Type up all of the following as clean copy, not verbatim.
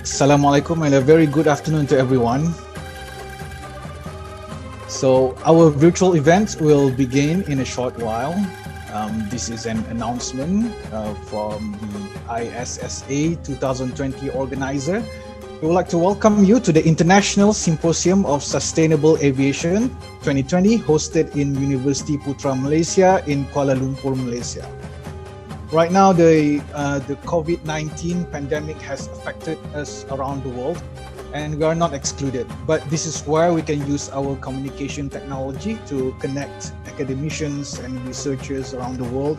Assalamualaikum and a very good afternoon to everyone. So our virtual event will begin in a short while. This is an announcement from the ISSA 2020 organizer. We would like to welcome you to the International Symposium of Sustainable Aviation 2020 hosted in Universiti Putra, Malaysia in Kuala Lumpur, Malaysia. Right now, the COVID-19 pandemic has affected us around the world, and we are not excluded. But this is where we can use our communication technology to connect academicians and researchers around the world,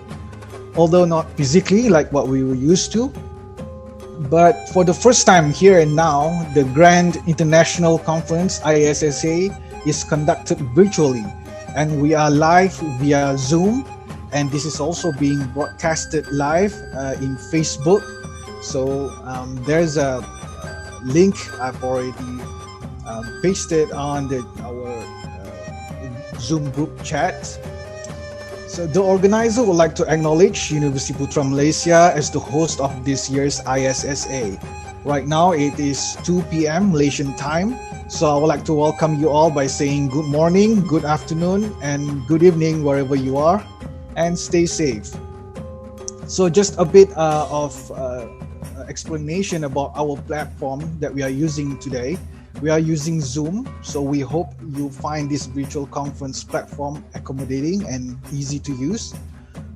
although not physically like what we were used to. But for the first time here and now, the Grand International Conference, ISSA, is conducted virtually, and we are live via Zoom. And this is also being broadcasted live in Facebook. So there's a link I've already pasted on our Zoom group chat. So the organizer would like to acknowledge Universiti Putra Malaysia as the host of this year's ISSA. Right now it is 2 p.m. Malaysian time. So I would like to welcome you all by saying good morning, good afternoon, and good evening wherever you are. And stay safe. So just a bit of explanation about our platform that we are using today. We are using Zoom, so we hope you find this virtual conference platform accommodating and easy to use.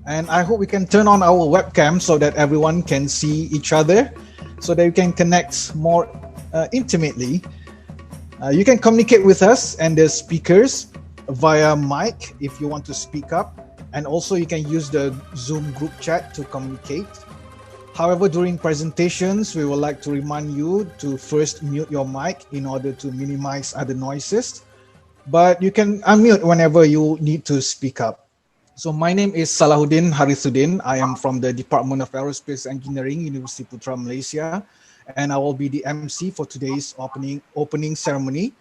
And I hope we can turn on our webcam so that everyone can see each other, so that we can connect more intimately. You can communicate with us and the speakers via mic if you want to speak up. And also you can use the Zoom group chat to communicate. However, during presentations, we would like to remind you to first mute your mic in order to minimize other noises. But you can unmute whenever you need to speak up. So my name is Salahuddin Harithuddin. I am from the Department of Aerospace Engineering, Universiti Putra, Malaysia. And I will be the MC for today's opening ceremony.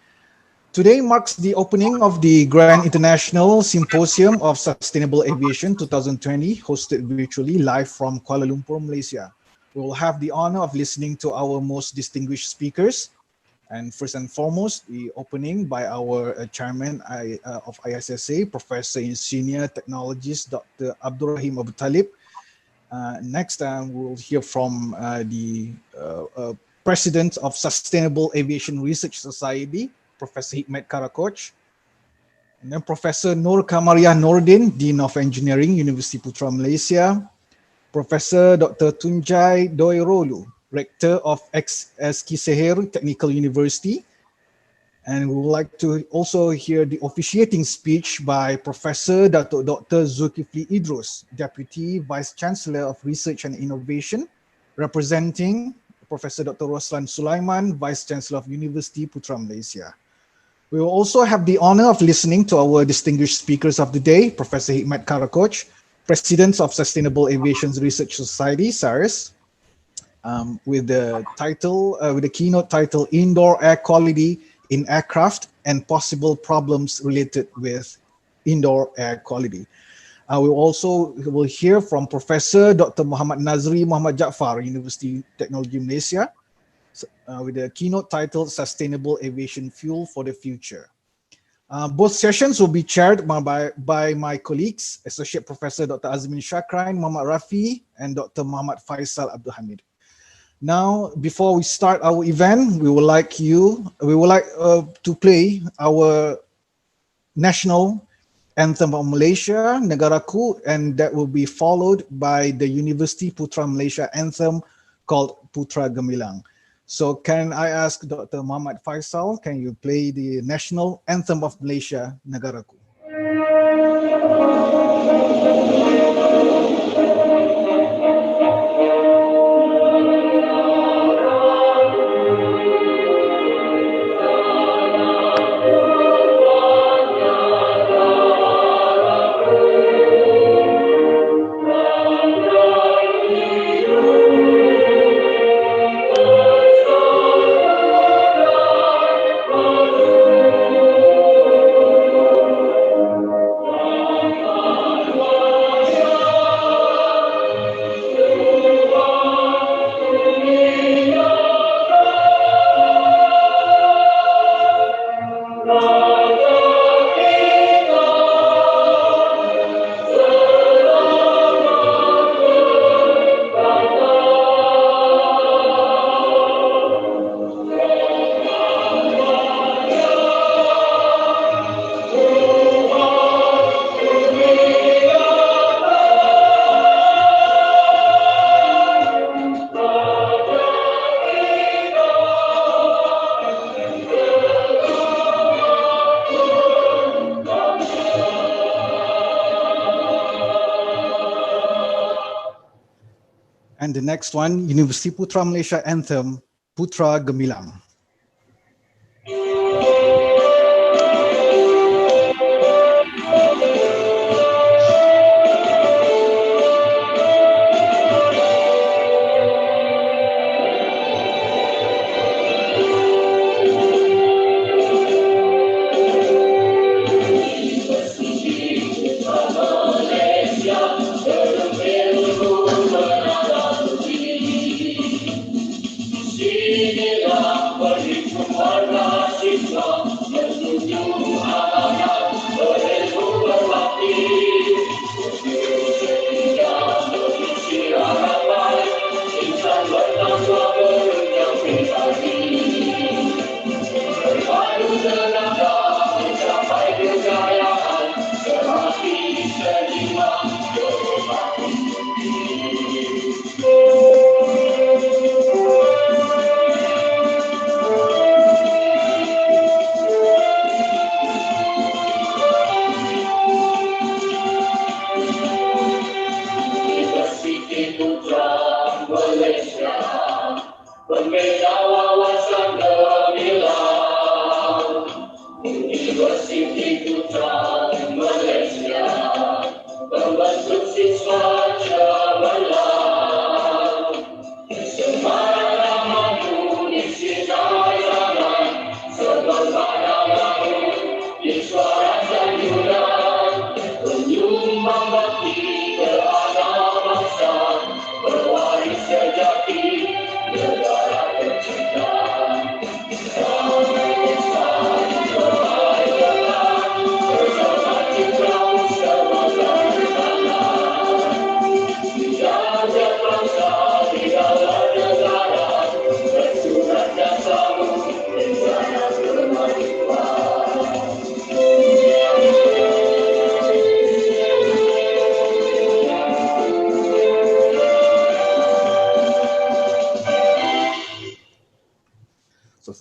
Today marks the opening of the Grand International Symposium of Sustainable Aviation 2020, hosted virtually live from Kuala Lumpur, Malaysia. We will have the honor of listening to our most distinguished speakers. And first and foremost, the opening by our chairman of ISSA, Professor in Senior Technologies, Dr. Abdurrahim Abu Talib. Next, we will hear from the President of Sustainable Aviation Research Society, Professor Hikmat Karakoch, and then Professor Nur Kamariah Nordin, Dean of Engineering, Universiti Putra Malaysia, Professor Dr. Tunjai Doirolu, Rector of Eskisehir Technical University, and we would like to also hear the officiating speech by Professor Dato Dr. Zulkifli Idrus, Deputy Vice Chancellor of Research and Innovation, representing Professor Dr. Roslan Sulaiman, Vice Chancellor of Universiti Putra Malaysia. We will also have the honor of listening to our distinguished speakers of the day, Professor Hikmat Karakoch, President of Sustainable Aviation Research Society, SARES, with the keynote title, Indoor Air Quality in Aircraft and Possible Problems Related with Indoor Air Quality. We will hear from Professor Dr. Muhammad Nazri Muhammad Jaafar, University Technology Malaysia, with the keynote titled Sustainable Aviation Fuel for the Future. Both sessions will be chaired by my colleagues, Associate Professor Dr. Azmin Shakrain, Muhammad Rafi, and Dr. Muhammad Faisal Abdul Hamid. Now, before we start our event, we would like to play our national anthem of Malaysia, Negaraku, and that will be followed by the Universiti Putra Malaysia anthem called Putra Gemilang. So can I ask Dr. Muhammad Faisal, can you play the national anthem of Malaysia, Negaraku? And the next one, Universiti Putra Malaysia Anthem, Putra Gemilang.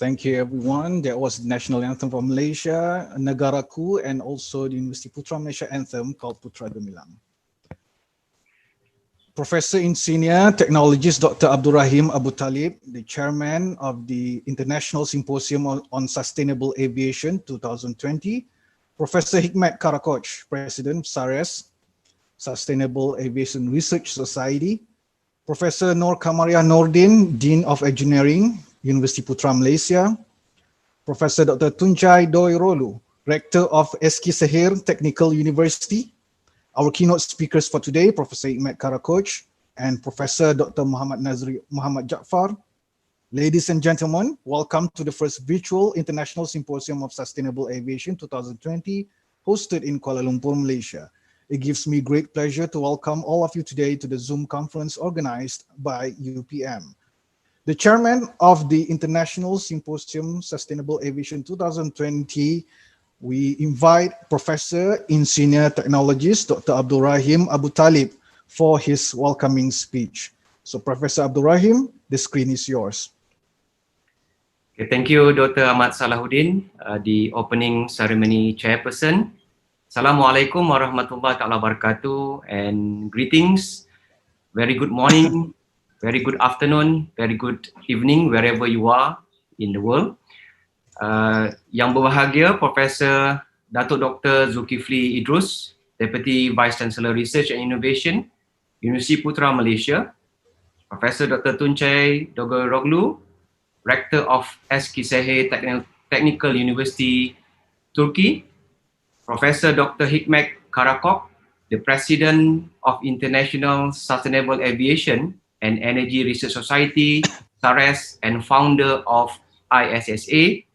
Thank you, everyone. That was the national anthem for Malaysia, Negaraku, and also the Universiti Putra Malaysia anthem called Putra Gemilang. Professor in Senior Technologist Dr. Abdul Rahim Abu Talib, the chairman of the International Symposium on Sustainable Aviation 2020. Professor Hikmat Karakoch, President SARES, Sustainable Aviation Research Society. Professor Nur Kamaria Nordin, Dean of Engineering, Universiti Putra Malaysia. Professor Dr. Tunjai Doi Rolu, Rector of Eskisehir Technical University. Our keynote speakers for today, Professor Hikmat Karakoch and Professor Dr. Muhammad Jaafar. Ladies and gentlemen, welcome to the first virtual International Symposium of Sustainable Aviation 2020, hosted in Kuala Lumpur, Malaysia. It gives me great pleasure to welcome all of you today to the Zoom conference organized by UPM. The chairman of the International Symposium Sustainable Aviation 2020, we invite Professor in Senior Technologist Dr. Abdul Rahim Abu Talib for his welcoming speech. So Professor Abdul Rahim, the screen is yours. Okay, thank you Dr. Ahmad Salahuddin, the opening ceremony chairperson. Assalamualaikum warahmatullahi wabarakatuh and greetings. Very good morning, very good afternoon, very good evening wherever you are in the world. Yang berbahagia Professor Dato Dr. Zulkifli Idrus, Deputy Vice Chancellor Research and Innovation, Universiti Putra Malaysia. Professor Dr. Tunjai Doi Rolu, Rector of Eskisehir Technical University, Turkey. Professor Dr. Hikmat Karakoch, the President of International Sustainable Aviation and Energy Research Society, SARES, and founder of ISSA.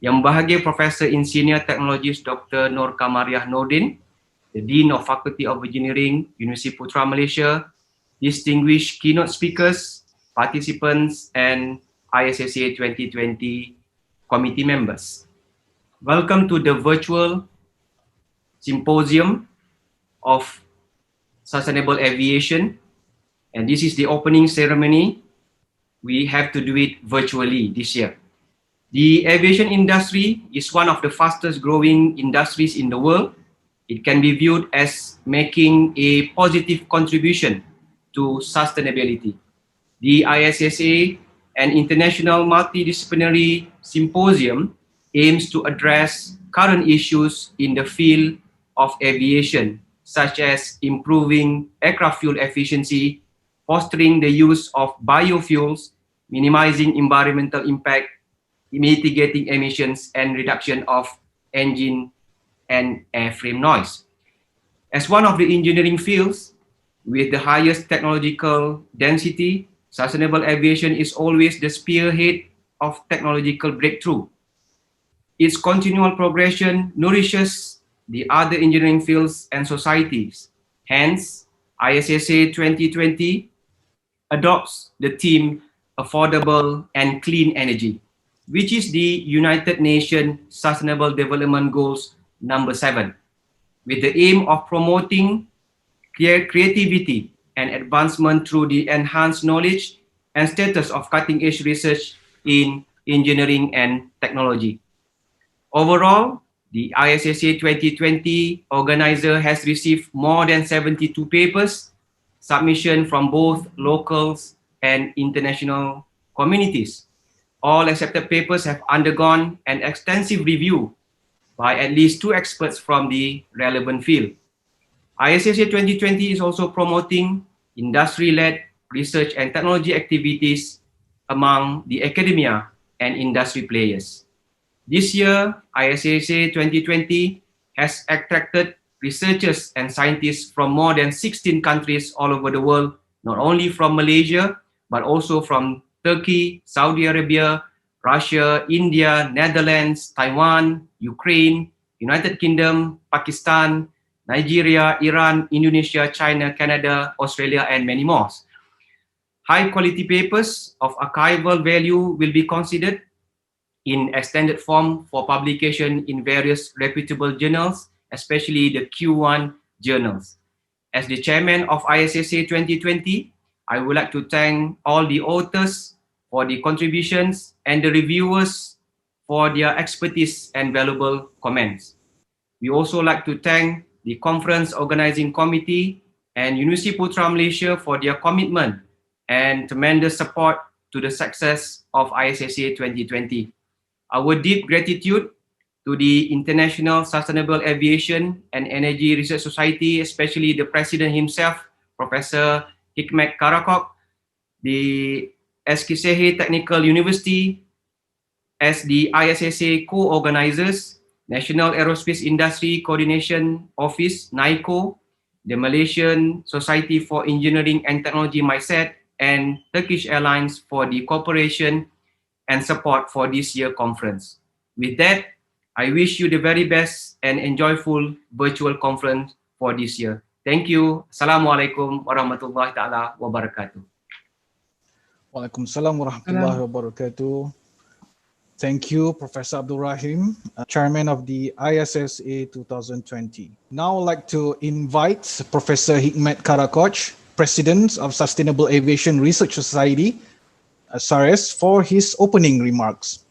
Yang Berbahagia Professor in Senior Technologies Dr. Nur Kamariah Nordin, the Dean of Faculty of Engineering, Universiti Putra, Malaysia, distinguished keynote speakers, participants, and ISSA 2020 committee members. Welcome to the virtual Symposium of Sustainable Aviation, and this is the opening ceremony. We have to do it virtually this year. The aviation industry is one of the fastest growing industries in the world. It can be viewed as making a positive contribution to sustainability. The ISSA, an international multidisciplinary symposium, aims to address current issues in the field of aviation, such as improving aircraft fuel efficiency, fostering the use of biofuels, minimizing environmental impact, mitigating emissions, and reduction of engine and airframe noise. As one of the engineering fields with the highest technological density, sustainable aviation is always the spearhead of technological breakthrough. Its continual progression nourishes the other engineering fields and societies. Hence, ISSA 2020 adopts the theme Affordable and Clean Energy, which is the United Nations Sustainable Development Goals number 7, with the aim of promoting creativity and advancement through the enhanced knowledge and status of cutting-edge research in engineering and technology. Overall, the ISSA 2020 organizer has received more than 72 papers, submission from both locals and international communities. All accepted papers have undergone an extensive review by at least 2 experts from the relevant field. ISSA 2020 is also promoting industry-led research and technology activities among the academia and industry players. This year, ISSA 2020 has attracted researchers and scientists from more than 16 countries all over the world, not only from Malaysia, but also from Turkey, Saudi Arabia, Russia, India, Netherlands, Taiwan, Ukraine, United Kingdom, Pakistan, Nigeria, Iran, Indonesia, China, Canada, Australia, and many more. High quality papers of archival value will be considered in extended form for publication in various reputable journals, especially the Q1 journals. As the chairman of ISSA 2020, I would like to thank all the authors for the contributions and the reviewers for their expertise and valuable comments. We also like to thank the conference organizing committee and Universiti Putra Malaysia for their commitment and tremendous support to the success of ISSA 2020. Our deep gratitude to the International Sustainable Aviation and Energy Research Society, especially the president himself, Professor Hikmat Karakok, the Eskisehir Technical University, as the ISSA co-organizers, National Aerospace Industry Coordination Office, NAICO, the Malaysian Society for Engineering and Technology, MISET, and Turkish Airlines for the cooperation and support for this year's conference. With that, I wish you the very best and enjoyable virtual conference for this year. Thank you. Assalamualaikum warahmatullahi taala wabarakatuh. Waalaikumsalam warahmatullahi wabarakatuh. Thank you, Professor Abdul Rahim, Chairman of the ISSA 2020. Now I'd like to invite Professor Hikmat Karakok, President of Sustainable Aviation Research Society, SARES, for his opening remarks.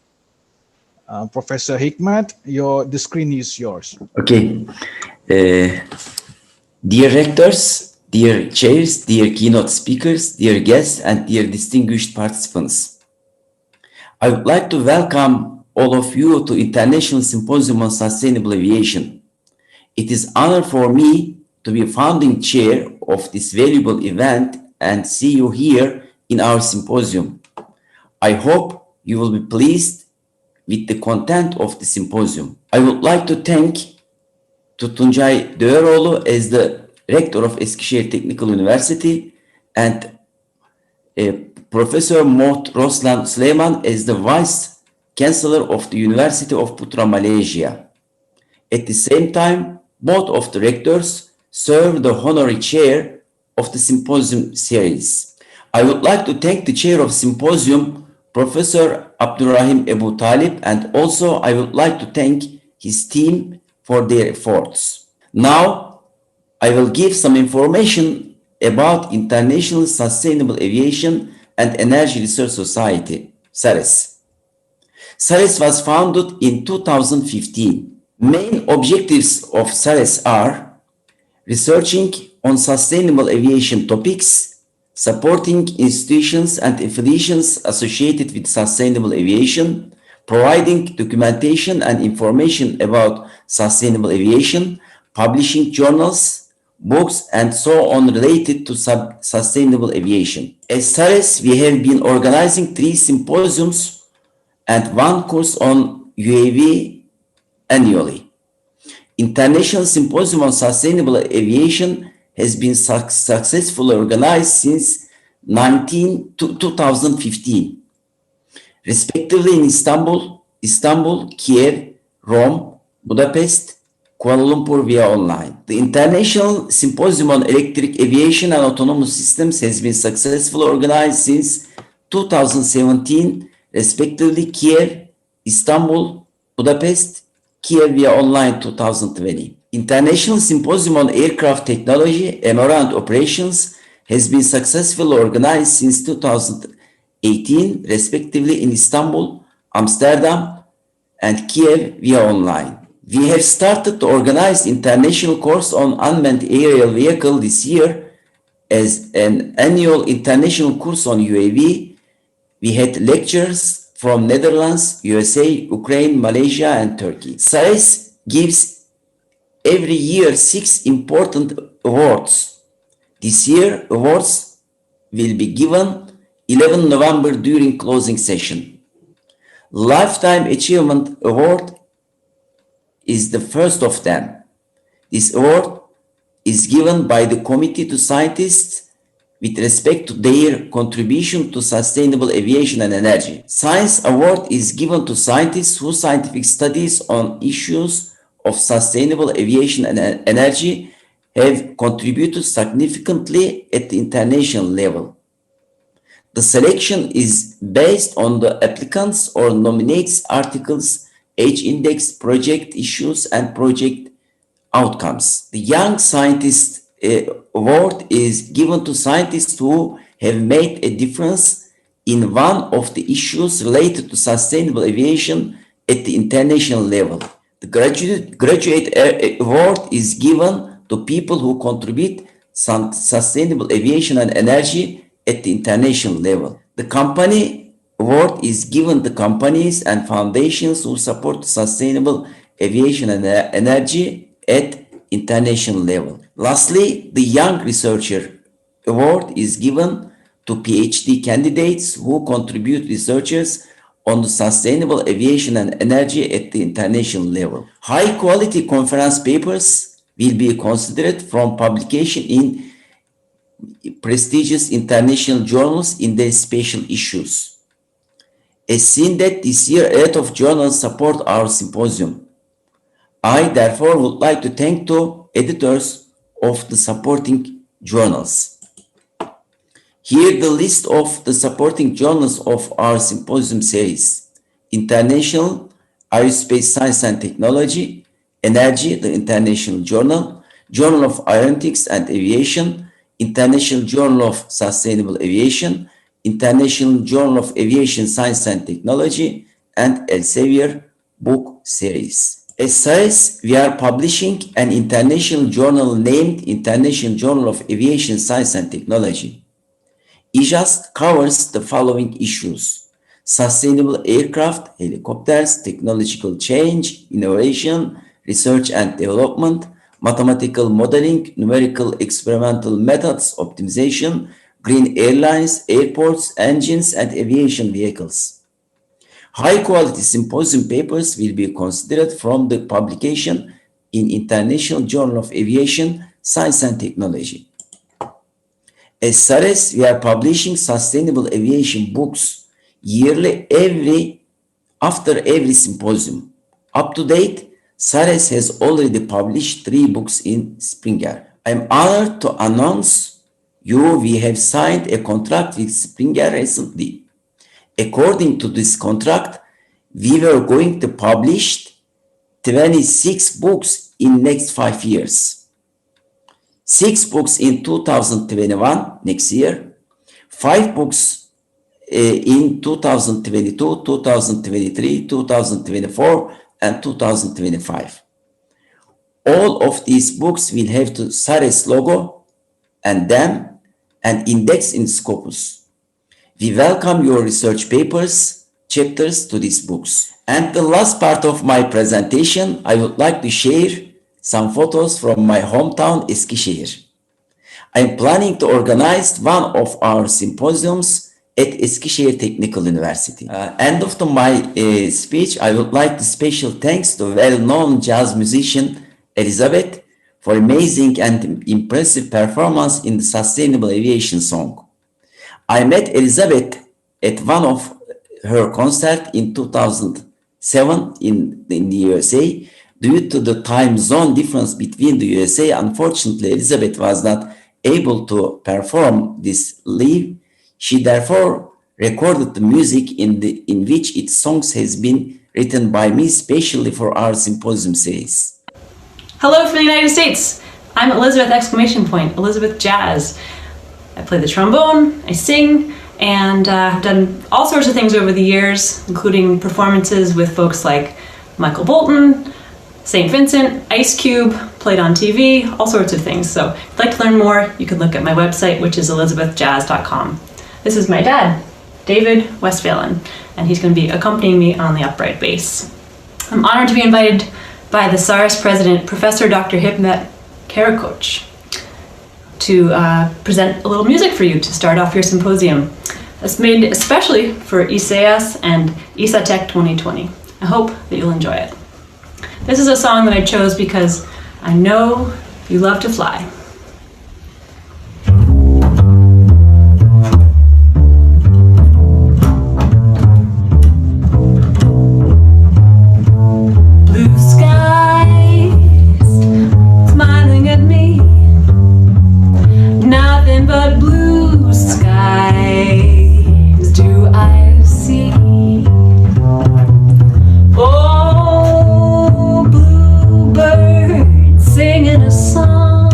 Professor Hikmat, the screen is yours. Okay. Dear rectors, dear chairs, dear keynote speakers, dear guests, and dear distinguished participants, I would like to welcome all of you to International Symposium on Sustainable Aviation. It is an honor for me to be founding chair of this valuable event and see you here in our symposium. I hope you will be pleased with the content of the symposium. I would like to thank Tuncay Döğeroğlu as the rector of Eskisehir Technical University and Professor Mohd Roslan Süleyman as the vice Chancellor of the University of Putra, Malaysia. At the same time, both of the rectors serve the honorary chair of the Symposium series. I would like to thank the chair of Symposium, Professor Abdurrahim Ebu Talib, and also I would like to thank his team for their efforts. Now, I will give some information about International Sustainable Aviation and Energy Research Society, SARES. SARES was founded in 2015. Main objectives of SARES are researching on sustainable aviation topics, supporting institutions and affiliations associated with sustainable aviation, providing documentation and information about sustainable aviation, publishing journals, books, and so on related to sustainable aviation. As SARES, we have been organizing 3 symposiums and 1 course on UAV annually. International Symposium on Sustainable Aviation has been successfully organized since 2015, respectively in Istanbul, Kiev, Rome, Budapest, Kuala Lumpur via online. The International Symposium on Electric Aviation and Autonomous Systems has been successfully organized since 2017, respectively Kiev, Istanbul, Budapest, Kiev via online 2020. International Symposium on Aircraft Technology, MRO and Operations has been successfully organized since 2018, respectively in Istanbul, Amsterdam, and Kiev via online. We have started to organize international course on unmanned aerial vehicle this year as an annual international course on UAV. We had lectures from Netherlands, USA, Ukraine, Malaysia, and Turkey. SARES gives every year 6 important awards. This year, awards will be given 11 November during closing session. Lifetime Achievement Award is the first of them. This award is given by the committee to scientists with respect to their contribution to sustainable aviation and energy. Science Award is given to scientists whose scientific studies on issues of sustainable aviation and energy have contributed significantly at the international level. The selection is based on the applicants or nominates articles, age index, project issues, and project outcomes. The Young Scientist Award is given to scientists who have made a difference in one of the issues related to sustainable aviation at the international level. The Graduate Award is given to people who contribute sustainable aviation and energy at the international level. The Company Award is given to companies and foundations who support sustainable aviation and energy at international level. Lastly, the Young Researcher Award is given to PhD candidates who contribute researchers on sustainable aviation and energy at the international level. High quality conference papers will be considered from publication in prestigious international journals in their special issues. As seen that this year a lot of journals support our symposium, I therefore would like to thank the editors of the supporting journals. Here the list of the supporting journals of our symposium series: International Aerospace Science and Technology, Energy, the International Journal, Journal of Aeronautics and Aviation, International Journal of Sustainable Aviation, International Journal of Aviation Science and Technology, and Elsevier book series. As SARES, we are publishing an international journal named International Journal of Aviation Science and Technology. IJAST covers the following issues: sustainable aircraft, helicopters, technological change, innovation, research and development, mathematical modeling, numerical experimental methods, optimization, green airlines, airports, engines, and aviation vehicles. High-quality symposium papers will be considered from the publication in International Journal of Aviation, Science and Technology. As SARES, we are publishing sustainable aviation books yearly every after every symposium. Up to date, SARES has already published 3 books in Springer. I'm honored to announce we have signed a contract with Springer recently. According to this contract, we were going to publish 26 books in next 5 years. 6 books in 2021, next year, 5 books in 2022, 2023, 2024, and 2025. All of these books will have the SARES logo and them and index in Scopus. We welcome your research papers, chapters to these books. And the last part of my presentation, I would like to share some photos from my hometown, Eskisehir. I'm planning to organize one of our symposiums at Eskisehir Technical University. End of my speech, I would like to special thanks to well-known jazz musician Elizabeth for amazing and impressive performance in the Sustainable Aviation song. I met Elizabeth at one of her concerts in 2007 in the USA. Due to the time zone difference between the USA, unfortunately, Elizabeth was not able to perform this live. She therefore recorded the music in which its songs has been written by me specially for our symposium series. Hello from the United States. I'm Elizabeth Elizabeth Jazz. I play the trombone, I sing, and have done all sorts of things over the years, including performances with folks like Michael Bolton, St. Vincent, Ice Cube, played on TV, all sorts of things. So if you'd like to learn more, you can look at my website, which is elizabethjazz.com. This is my dad, David Westphalen, and he's going to be accompanying me on the upright bass. I'm honored to be invited by the SARES president, Professor Dr. Hikmet Karakoç, to present a little music for you to start off your symposium. It's made especially for ISSA and ISSA Tech 2020. I hope that you'll enjoy it. This is a song that I chose because I know you love to fly. Blue skies smiling at me, nothing but blue skies do I see. Oh, bluebird singing a song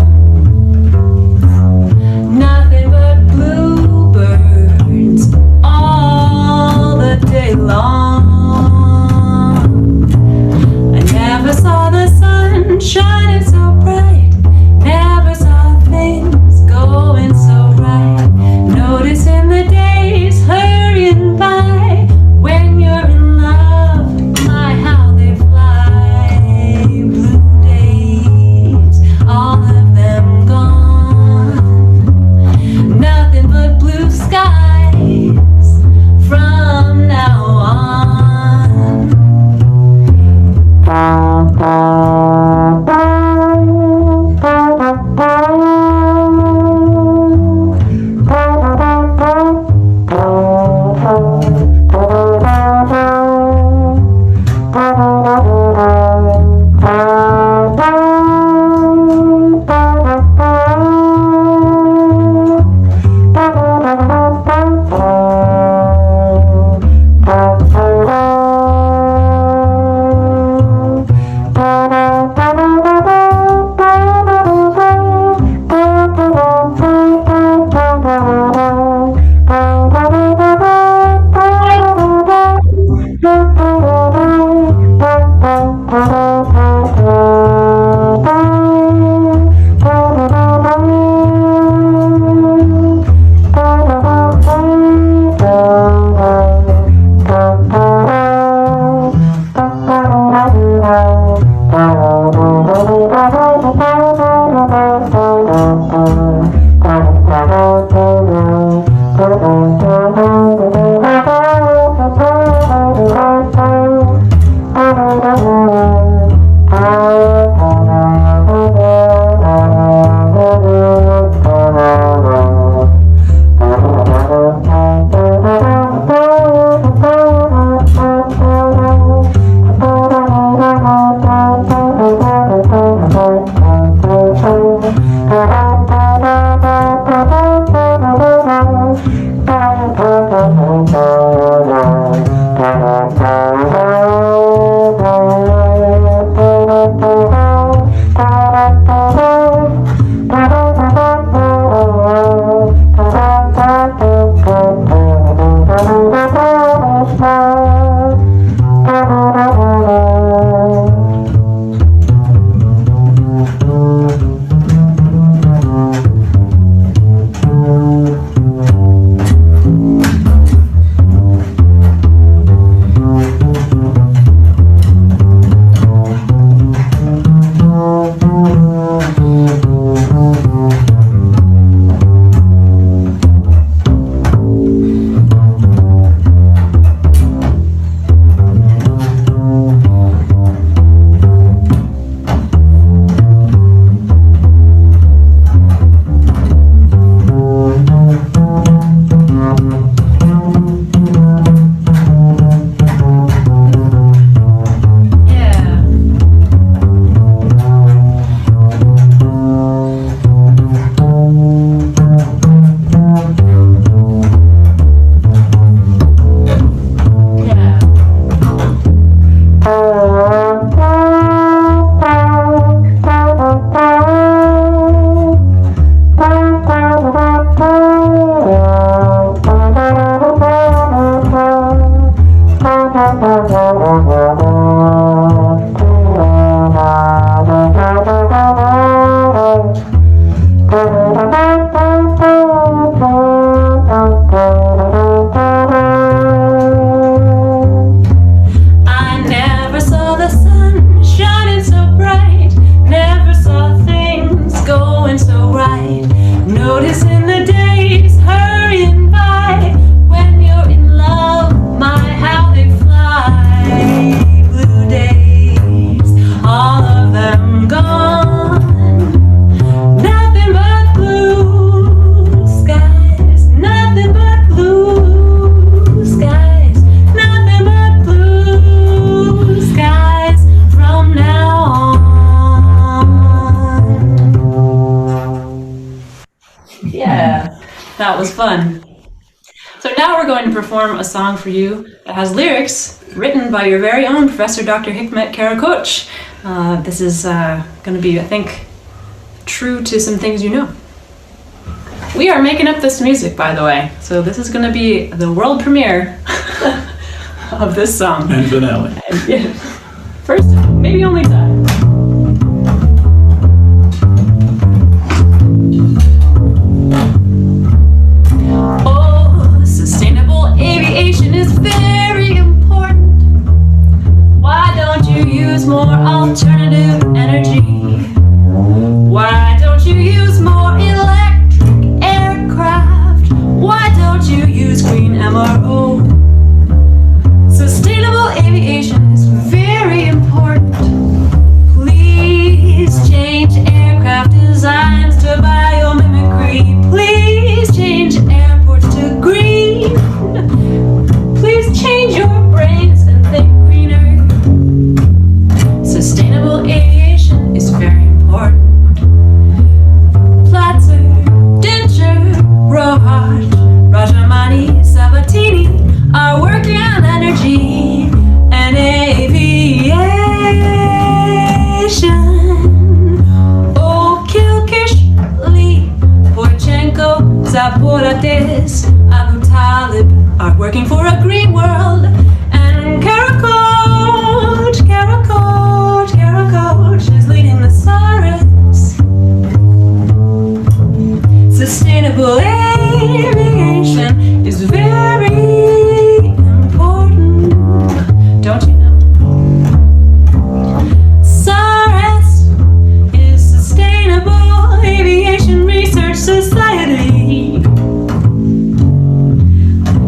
That was fun. So now we're going to perform a song for you that has lyrics written by your very own Professor Dr. Hikmet Karakoç. This is going to be, I think, true to some things you know. We are making up this music, by the way, so this is going to be the world premiere of this song. And finale. Yeah. First, maybe only time. Oh, sustainable aviation is very important. Why don't you use more alternative energy? Why don't you use more electric aircraft? Why don't you use green MRO? Sustainable aviation is very important. Please change aircraft designs to biomimicry. Please change airports to green. Please change your brains and think greener. Sustainable aviation is very important. Platzer, Dincher, Rohart, Rajamani, Sabatini are working on energy and aviation. Oh, Zulkifli, Porchenko, Zaporates, Abu Talib are working for a green world. And Karakoç is leading the SARES. Sustainable aviation is very important. Don't you know? SARES is Sustainable Aviation Research Society.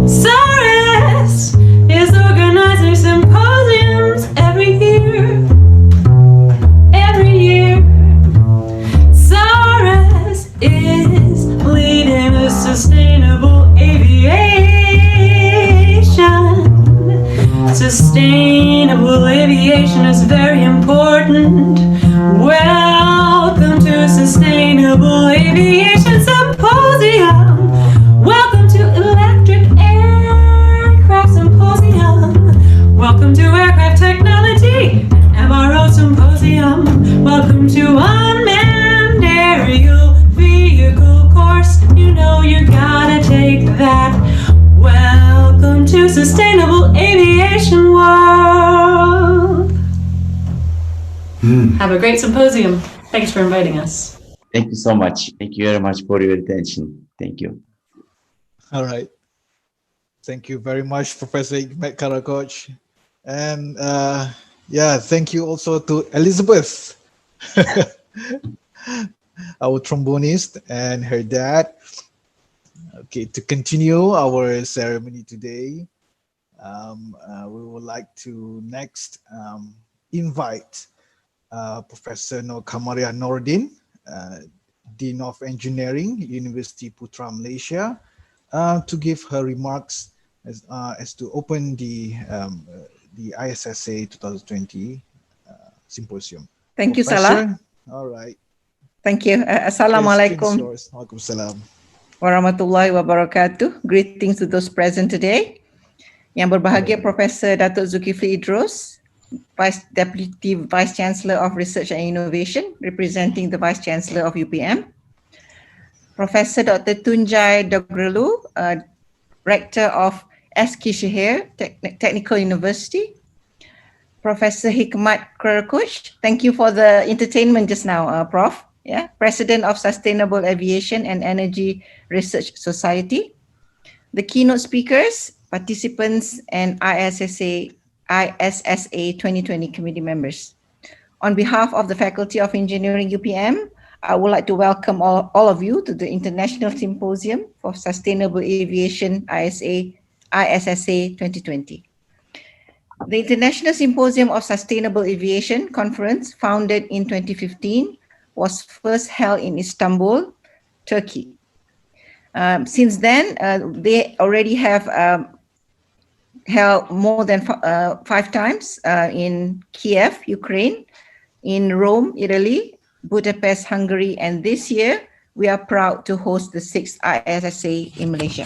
SARES is organizing symposiums every year. SARES is leading the sustainable aviation. Sustainable aviation is very important. Welcome to Sustainable Aviation Symposium. Welcome to Electric Aircraft Symposium. Welcome to Aircraft Technology and MRO Symposium. Welcome to Unmanned Aerial Vehicle course. You know you gotta take that. Welcome to Sustainable Aviation World. Have a great symposium. Thanks for inviting us. Thank you so much. Thank you very much for your attention. Thank you. All right. Thank you very much, Professor Hikmet Karakoç. And yeah, thank you also to Elizabeth, our trombonist, and her dad. Okay, to continue our ceremony today, we would like to next invite Professor Nur Kamaria Nordin, Dean of Engineering, Universiti Putra, Malaysia, to give her remarks as to open the ISSA 2020 Symposium. Thank you, Salah. All right. Thank you. Assalamualaikum Waalaikumsalam. warahmatullahi wabarakatuh. Greetings to those present today. Yang berbahagia Professor Dato Zulkifli Idrus, Deputy Vice Chancellor of Research and Innovation, representing the Vice Chancellor of UPM. Professor Dr. Tunjai Dogrelu, Rector of Eskisehir Technical University. Professor Hikmet Karakoç, thank you for the entertainment just now, Prof. Yeah, President of Sustainable Aviation and Energy Research Society. The keynote speakers, participants, and ISSA 2020 committee members. On behalf of the Faculty of Engineering UPM, I would like to welcome all of you to the International Symposium for Sustainable Aviation ISSA 2020. The International Symposium of Sustainable Aviation Conference, founded in 2015, was first held in Istanbul, Turkey. Since then, they already have held more than 5 times in Kiev, Ukraine, in Rome, Italy, Budapest, Hungary, and this year we are proud to host the 6th ISSA in Malaysia.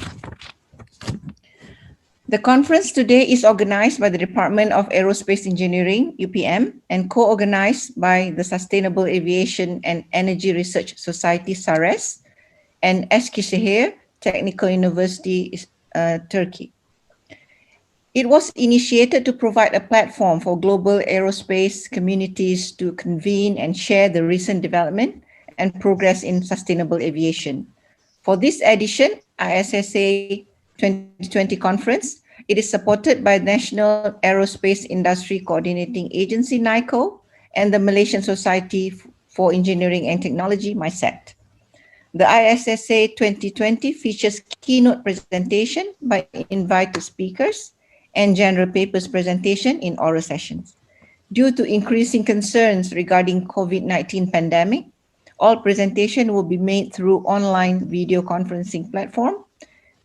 The conference today is organized by the Department of Aerospace Engineering, UPM, and co-organized by the Sustainable Aviation and Energy Research Society, SARES, and Eskisehir Technical University, Turkey. It was initiated to provide a platform for global aerospace communities to convene and share the recent development and progress in sustainable aviation. For this edition, ISSA 2020 conference, it is supported by National Aerospace Industry Coordinating Agency, NICO, and the Malaysian Society for Engineering and Technology, MySET. The ISSA 2020 features keynote presentation by invited speakers and general papers presentation in oral sessions. Due to increasing concerns regarding COVID-19 pandemic, all presentation will be made through online video conferencing platform.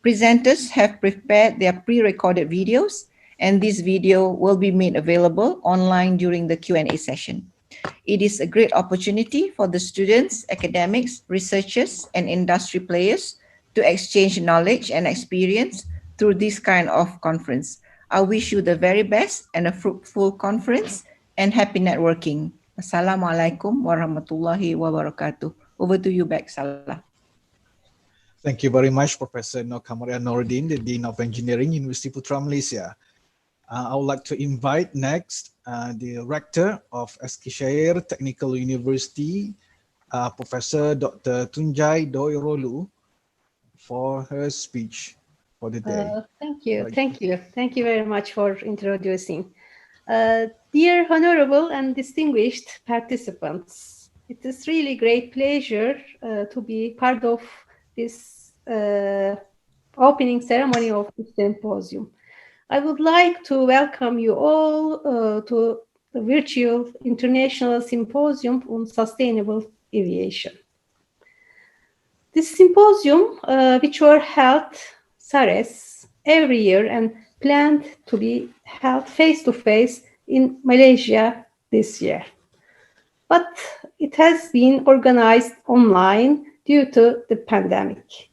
Presenters have prepared their pre-recorded videos, and this video will be made available online during the Q&A session. It is a great opportunity for the students, academics, researchers, and industry players to exchange knowledge and experience through this kind of conference. I wish you the very best and a fruitful conference and happy networking. Assalamualaikum warahmatullahi wabarakatuh. Over to you back, Salah. Thank you very much, Professor Nur Kamaria Noordin, the Dean of Engineering, Universiti Putra, Malaysia. I would like to invite next the Rector of Eskisehir Technical University, Professor Dr. Tunjai Doirolu, for her speech for the day. Thank you very much for introducing. Dear honorable and distinguished participants, it is really great pleasure to be part of this opening ceremony of the symposium. I would like to welcome you all to the virtual International Symposium on Sustainable Aviation. This symposium, which were held SARES every year and planned to be held face-to-face in Malaysia this year. But it has been organized online due to the pandemic.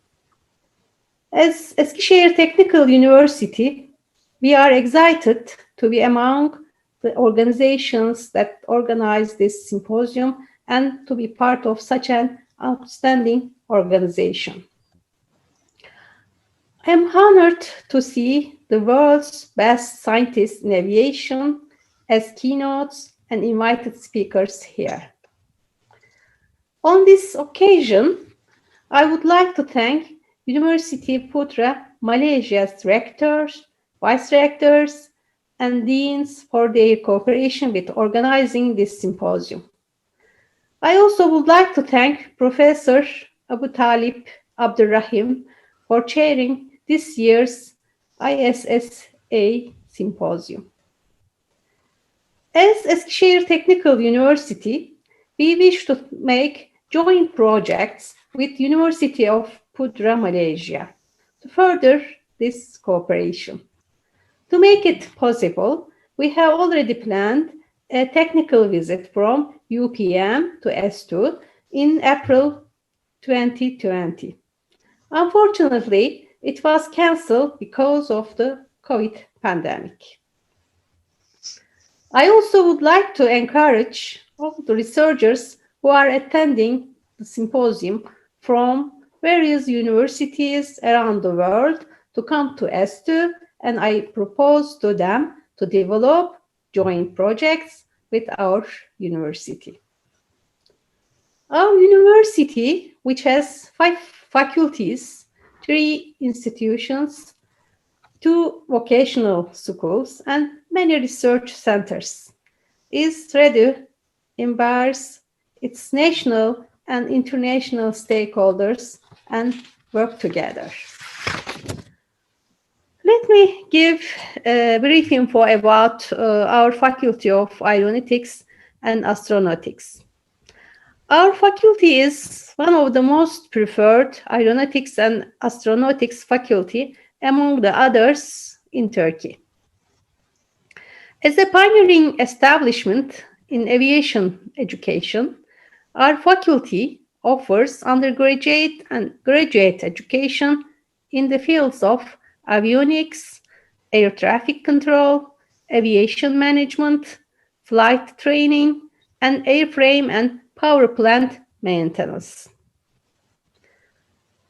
As Eskisehir Technical University, we are excited to be among the organizations that organize this symposium and to be part of such an outstanding organization. I am honored to see the world's best scientists in aviation as keynotes and invited speakers here. On this occasion, I would like to thank Universiti Putra, Malaysia's rectors, vice rectors, and deans for their cooperation with organizing this symposium. I also would like to thank Professor Abu Talib Abdurrahim for chairing this year's ISSA Symposium. As Eskisehir Technical University, we wish to make joint projects with University of Putra, Malaysia, to further this cooperation. To make it possible, we have already planned a technical visit from UPM to S2 in April 2020. Unfortunately, it was cancelled because of the COVID pandemic. I also would like to encourage all the researchers who are attending the symposium from various universities around the world to come to S2, and I propose to them to develop joint projects with our university. Our university, which has 5 faculties, 3 institutions, 2 vocational schools, and many research centers, is ready to embrace its national and international stakeholders and work together. Let me give a brief info about our Faculty of Aeronautics and Astronautics. Our faculty is one of the most preferred aeronautics and astronautics faculty among the others in Turkey. As a pioneering establishment in aviation education, our faculty offers undergraduate and graduate education in the fields of avionics, air traffic control, aviation management, flight training, and airframe and power plant maintenance.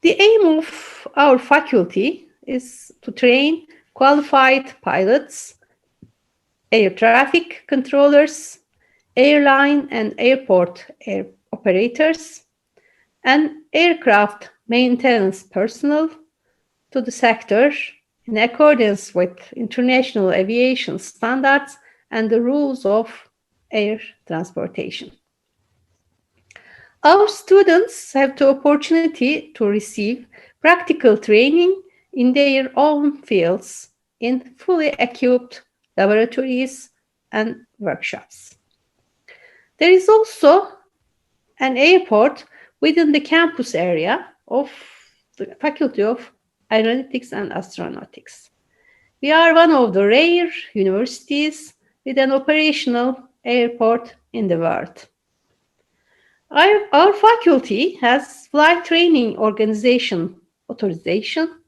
The aim of our faculty is to train qualified pilots, air traffic controllers, airline and airport air operators, and aircraft maintenance personnel to the sector in accordance with international aviation standards and the rules of air transportation. Our students have the opportunity to receive practical training in their own fields in fully equipped laboratories and workshops. There is also an airport within the campus area of the Faculty of Aeronautics and Astronautics. We are one of the rare universities with an operational airport in the world. Our faculty has flight training organization authorization,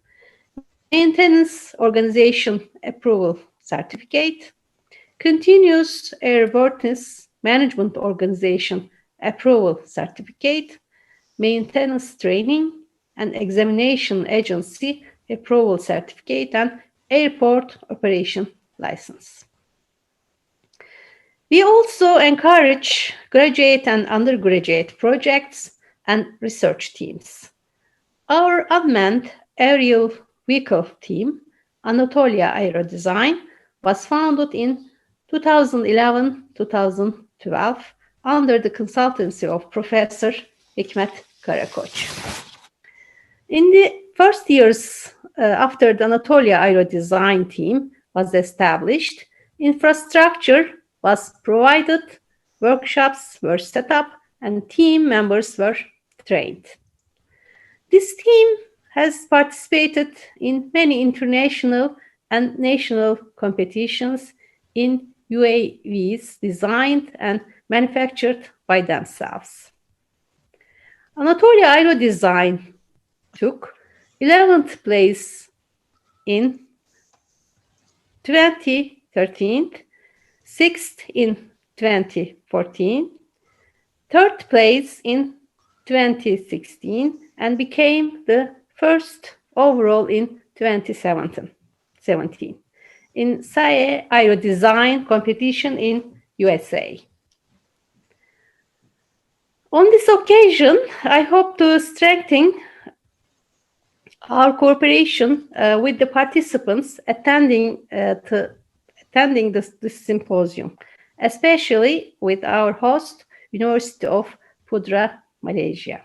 maintenance organization approval certificate, continuous airworthiness management organization approval certificate, maintenance training and examination agency approval certificate, and airport operation license. We also encourage graduate and undergraduate projects and research teams. Our unmanned aerial vehicle team, Anatolia Aero Design, was founded in 2011-2012 under the consultancy of Professor Hikmet Karakoç. In the first years after the Anatolia Aero Design team was established, infrastructure was provided, workshops were set up, and team members were trained. This team has participated in many international and national competitions in UAVs designed and manufactured by themselves. Anatolia Aero Design took 11th place in 2013, 6th in 2014, 3rd place in 2016, and became the first overall in 2017 in SARES Aero Design competition in USA. On this occasion, I hope to strengthen our cooperation with the participants attending this symposium, especially with our host, University of Putra, Malaysia.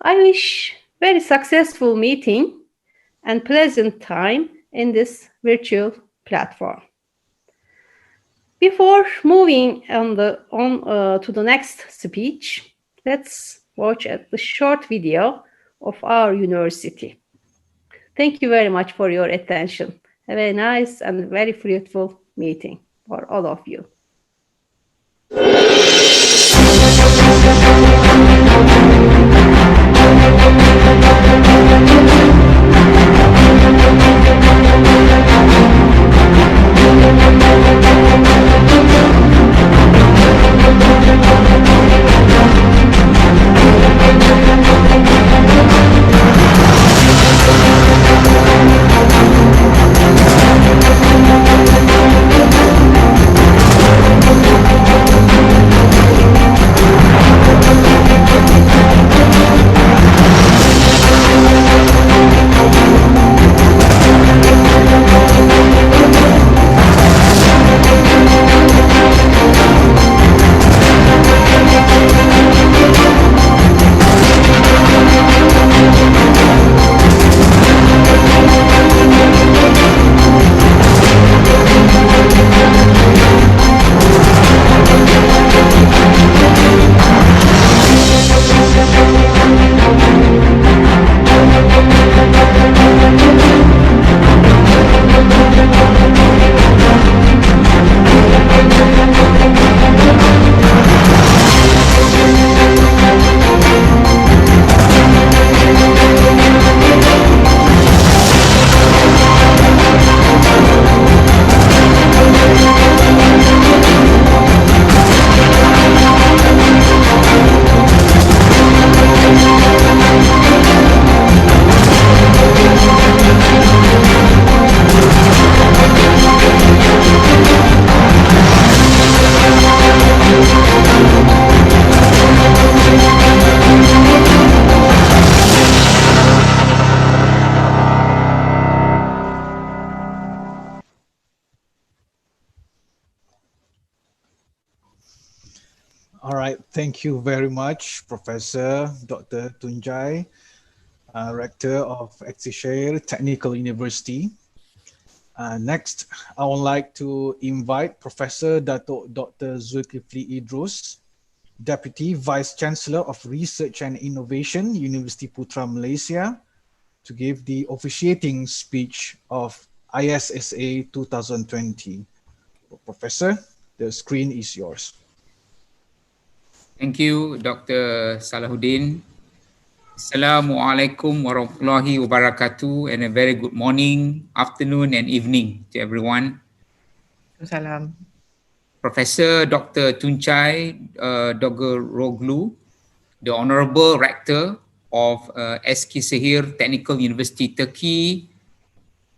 I wish very successful meeting and pleasant time in this virtual platform. Before moving to the next speech, let's watch the short video of our university. Thank you very much for your attention. Have a nice and very fruitful meeting for all of you. Thank you very much, Professor Dr. Tunjai, Rector of Eskisehir Technical University. Next, I would like to invite Professor Dato Dr. Zulkifli Idrus, Deputy Vice Chancellor of Research and Innovation, Universiti Putra, Malaysia, to give the officiating speech of ISSA 2020. Professor, the screen is yours. Thank you, Dr. Salahuddin. Assalamualaikum warahmatullahi wabarakatuh, and a very good morning, afternoon, and evening to everyone. Salam. Professor Dr. Tunjai Dogoroglu, the Honorable Rector of Eskisehir Technical University, Turkey,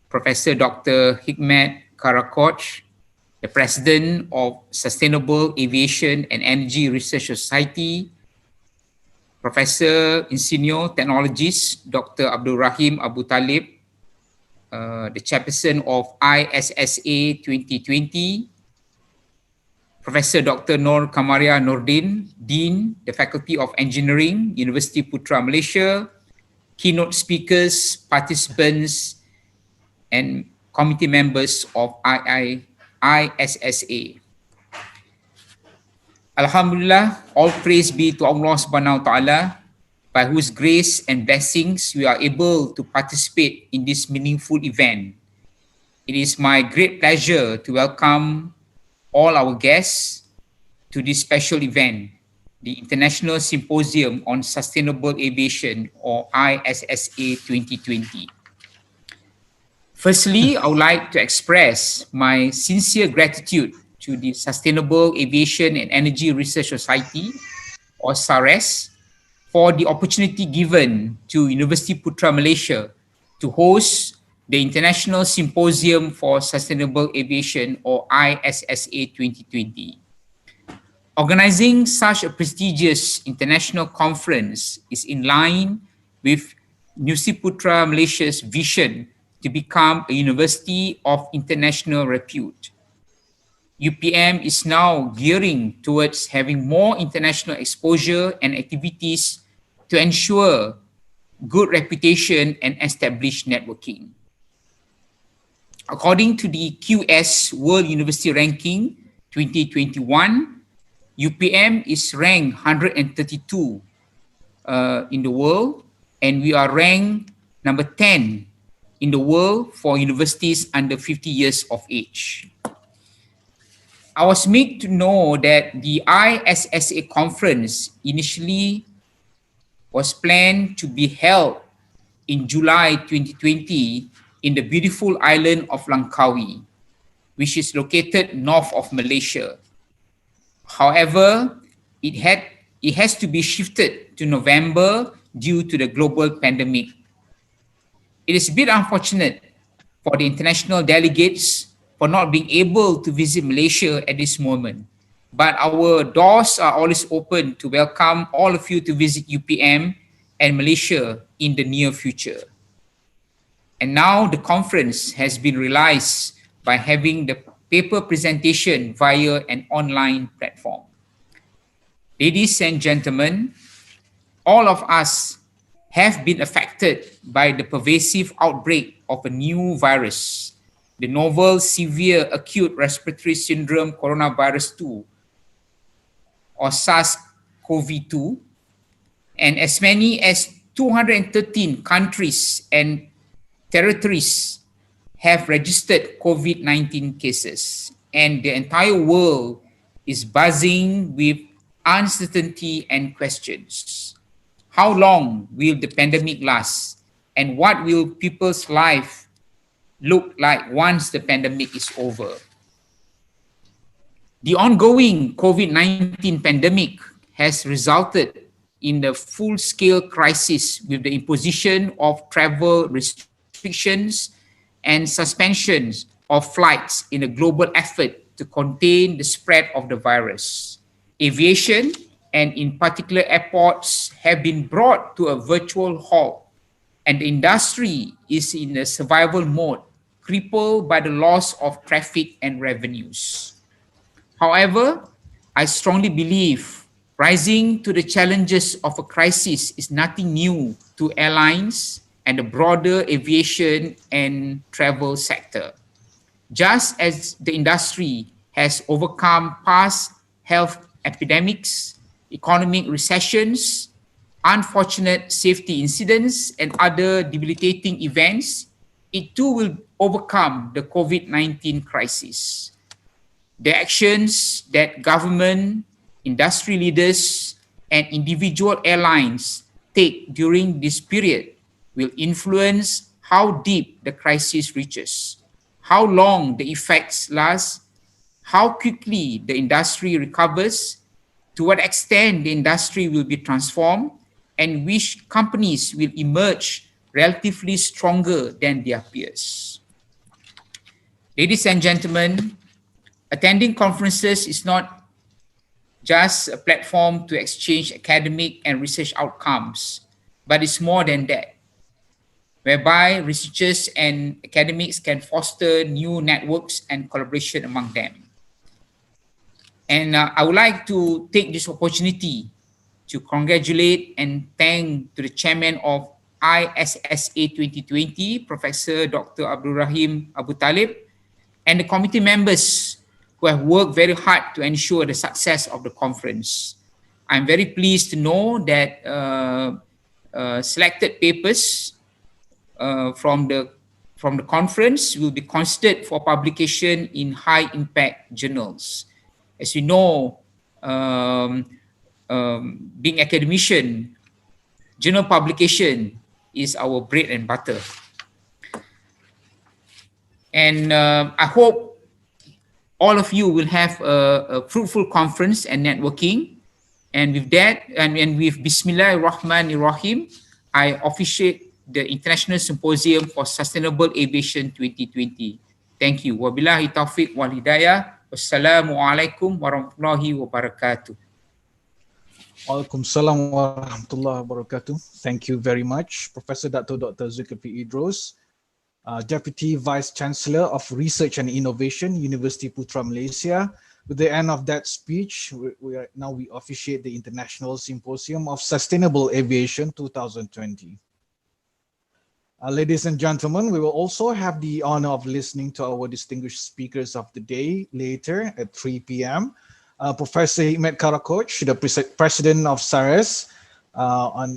Professor Dr. Hikmet Karakoç, the President of Sustainable Aviation and Energy Research Society, Professor Insinyur Technologist Dr. Abdul Rahim Abu Talib, the Chairperson of ISSA 2020, Professor Dr. Nur Kamaria Nordin, Dean, the Faculty of Engineering, Universiti Putra, Malaysia, keynote speakers, participants, and committee members of ISSA. Alhamdulillah, all praise be to Allah Subhanahu wa Ta'ala, by whose grace and blessings we are able to participate in this meaningful event. It is my great pleasure to welcome all our guests to this special event, the International Symposium on Sustainable Aviation, or ISSA 2020. Firstly, I would like to express my sincere gratitude to the Sustainable Aviation and Energy Research Society, or SARES, for the opportunity given to Universiti Putra, Malaysia to host the International Symposium for Sustainable Aviation, or ISSA 2020. Organizing such a prestigious international conference is in line with Universiti Putra, Malaysia's vision to become a university of international repute. UPM is now gearing towards having more international exposure and activities to ensure good reputation and establish networking. According to the QS World University Ranking 2021, UPM is ranked 132 in the world, and we are ranked number 10 in the world for universities under 50 years of age. I was made to know that the ISSA conference initially was planned to be held in July 2020 in the beautiful island of Langkawi, which is located north of Malaysia. However, it has to be shifted to November due to the global pandemic. It is a bit unfortunate for the international delegates for not being able to visit Malaysia at this moment. But our doors are always open to welcome all of you to visit UPM and Malaysia in the near future. And now the conference has been realized by having the paper presentation via an online platform. Ladies and gentlemen, all of us have been affected by the pervasive outbreak of a new virus, the novel severe acute respiratory syndrome coronavirus 2, or SARS-CoV-2, and as many as 213 countries and territories have registered COVID-19 cases, and the entire world is buzzing with uncertainty and questions. How long will the pandemic last, and what will people's life look like once the pandemic is over? The ongoing COVID-19 pandemic has resulted in the full-scale crisis with the imposition of travel restrictions and suspensions of flights in a global effort to contain the spread of the virus. Aviation, and in particular airports, have been brought to a virtual halt, and the industry is in a survival mode, crippled by the loss of traffic and revenues. However, I strongly believe Rising to the challenges of a crisis is nothing new to airlines and the broader aviation and travel sector. Just as the industry has overcome past health epidemics, economic recessions, unfortunate safety incidents, and other debilitating events, it too will overcome the COVID-19 crisis. The actions that government, industry leaders, and individual airlines take during this period will influence how deep the crisis reaches, how long the effects last, how quickly the industry recovers, to what extent the industry will be transformed, and which companies will emerge relatively stronger than their peers. Ladies and gentlemen, attending conferences is not just a platform to exchange academic and research outcomes, but it's more than that, whereby researchers and academics can foster new networks and collaboration among them. And I would like to take this opportunity to congratulate and thank to the chairman of ISSA 2020, Professor Dr. Abdul Rahim Abu Talib, and the committee members who have worked very hard to ensure the success of the conference. I'm very pleased to know that selected papers from the conference will be considered for publication in high impact journals. As you know, being academician, journal publication is our bread and butter. And I hope all of you will have a fruitful conference and networking. And with that, and with Bismillahirrahmanirrahim, I officiate the International Symposium for Sustainable Aviation 2020. Thank you. Wabillahi taufiq wal hidayah. Wassalamualaikum warahmatullahi wabarakatuh. Waalaikumsalam warahmatullahi wabarakatuh. Thank you very much, Professor Dato Dr. Zulkifli Idrus, Deputy Vice Chancellor of Research and Innovation, Universiti Putra, Malaysia. With the end of that speech, we officiate the International Symposium of Sustainable Aviation 2020. Ladies and gentlemen, we will also have the honor of listening to our distinguished speakers of the day later at 3 p.m. Professor Hikmet Karakoch, the President of SARES,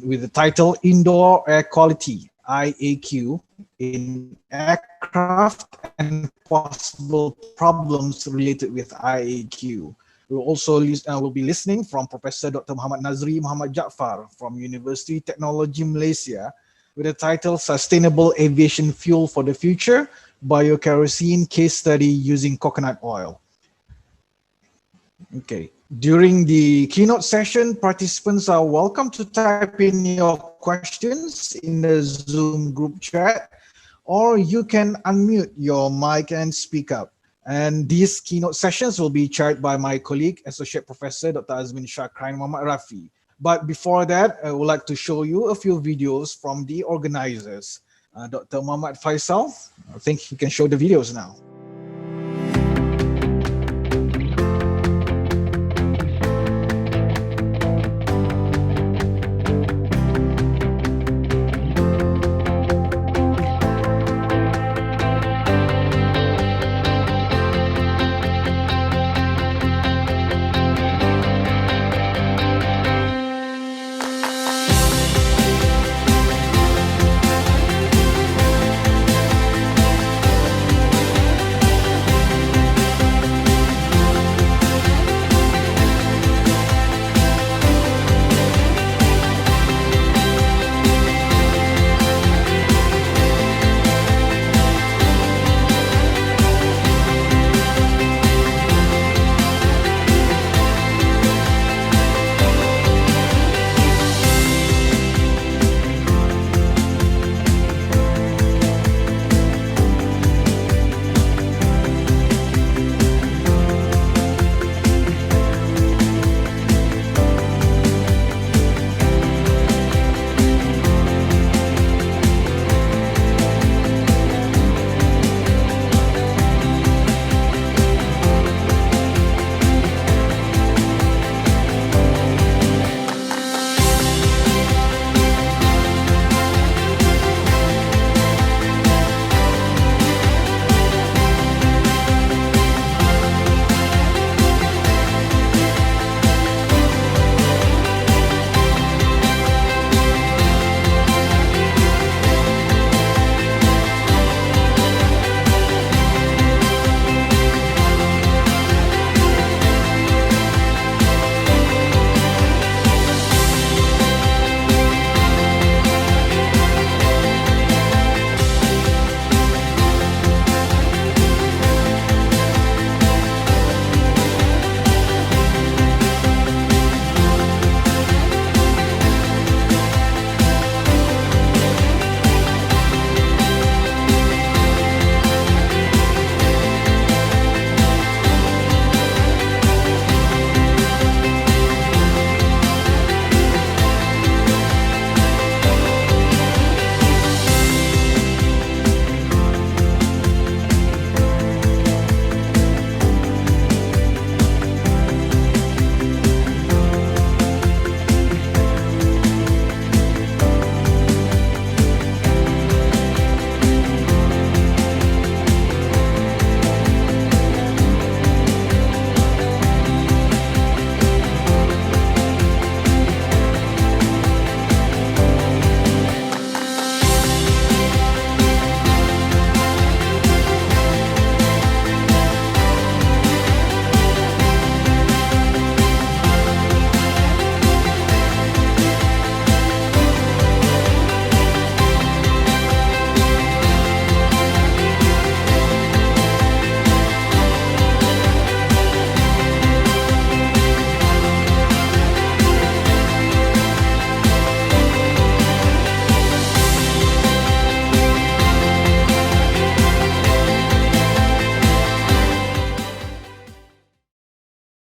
with the title Indoor Air Quality, IAQ, in Aircraft and Possible Problems Related with IAQ. We will also will be listening from Professor Dr. Muhammad Nazri Muhammad Jaafar from Universiti Technology Malaysia, with the title Sustainable Aviation Fuel for the Future, Biokerosene Case Study Using Coconut Oil. Okay. During the keynote session, participants are welcome to type in your questions in the Zoom group chat, or you can unmute your mic and speak up. And these keynote sessions will be chaired by my colleague, Associate Professor Dr. Azmin Shakrain Muhammad Rafi. But before that, I would like to show you a few videos from the organizers. Dr. Muhammad Faisal, I think he can show the videos now.